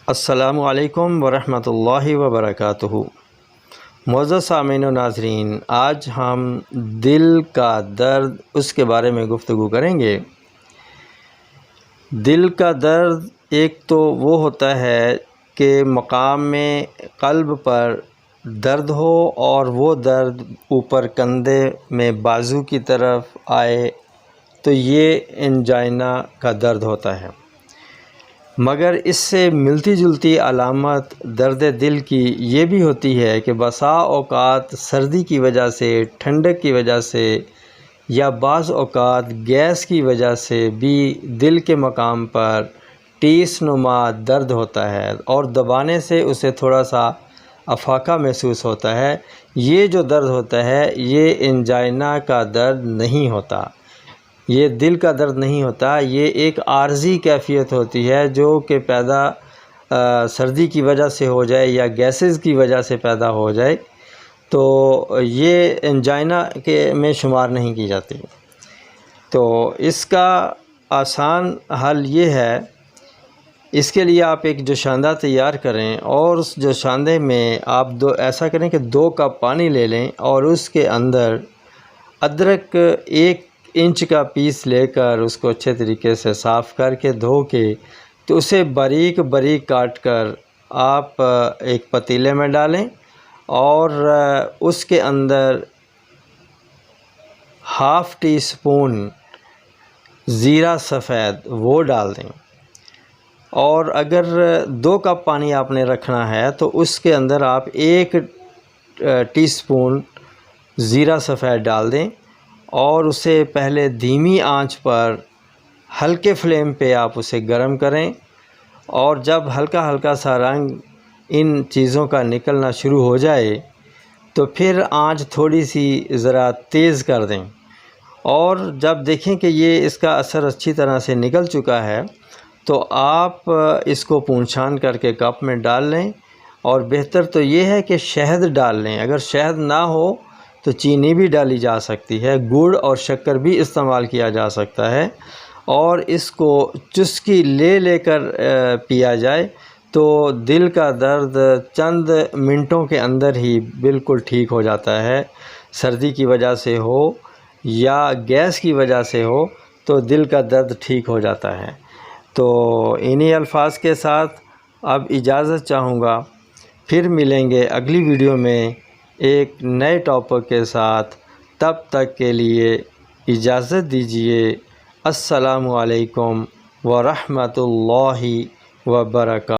अस्सलामु अलैकुम वरहमतुल्लाहि वबरकातुहू। मुअज़्ज़ज़ सामीन व नाज़रीन, आज हम दिल का दर्द उसके बारे में गुफ्तगू करेंगे। दिल का दर्द एक तो वो होता है कि मकाम में क़ल्ब पर दर्द हो और वो दर्द ऊपर कंधे में बाजू की तरफ आए, तो ये एंजाइना का दर्द होता है। मगर इससे मिलती जुलती अलामत दर्द दिल की ये भी होती है कि बसा औक़ात सर्दी की वजह से, ठंडक की वजह से या बाज़ औक़ात गैस की वजह से भी दिल के मकाम पर टीस नुमा दर्द होता है और दबाने से उसे थोड़ा सा अफाका महसूस होता है। ये जो दर्द होता है ये एंजाइना का दर्द नहीं होता, ये दिल का दर्द नहीं होता, ये एक आर्ज़ी कैफ़ियत होती है जो कि पैदा सर्दी की वजह से हो जाए या गैसेस की वजह से पैदा हो जाए, तो ये एंजाइना के में शुमार नहीं की जाती। तो इसका आसान हल ये है, इसके लिए आप एक जोशांदा तैयार करें और उस जोशांदे में आप ऐसा करें कि 2 कप पानी ले लें और उसके अंदर अदरक 1 इंच का पीस लेकर उसको अच्छे तरीके से साफ़ करके धो के तो उसे बारीक बारीक काट कर आप एक पतीले में डालें और उसके अंदर हाफ़ टी स्पून ज़ीरा सफ़ेद वो डाल दें। और अगर 2 कप पानी आपने रखना है तो उसके अंदर आप 1 टीस्पून ज़ीरा सफ़ेद डाल दें और उसे पहले धीमी आंच पर हल्के फ्लेम पे आप उसे गर्म करें और जब हल्का हल्का सा रंग इन चीज़ों का निकलना शुरू हो जाए तो फिर आंच थोड़ी सी ज़रा तेज़ कर दें और जब देखें कि ये इसका असर अच्छी तरह से निकल चुका है तो आप इसको पूंछान करके कप में डाल लें। और बेहतर तो ये है कि शहद डाल लें, अगर शहद ना हो तो चीनी भी डाली जा सकती है, गुड़ और शक्कर भी इस्तेमाल किया जा सकता है और इसको चुस्की ले लेकर पिया जाए तो दिल का दर्द चंद मिनटों के अंदर ही बिल्कुल ठीक हो जाता है। सर्दी की वजह से हो या गैस की वजह से हो तो दिल का दर्द ठीक हो जाता है। तो इन्हीं अल्फाज के साथ अब इजाज़त चाहूँगा, फिर मिलेंगे अगली वीडियो में एक नए टॉपिक के साथ। तब तक के लिए इजाज़त दीजिए। अस्सलामु अलैकुम व रहमतुल्लाहि व बरकातुहू।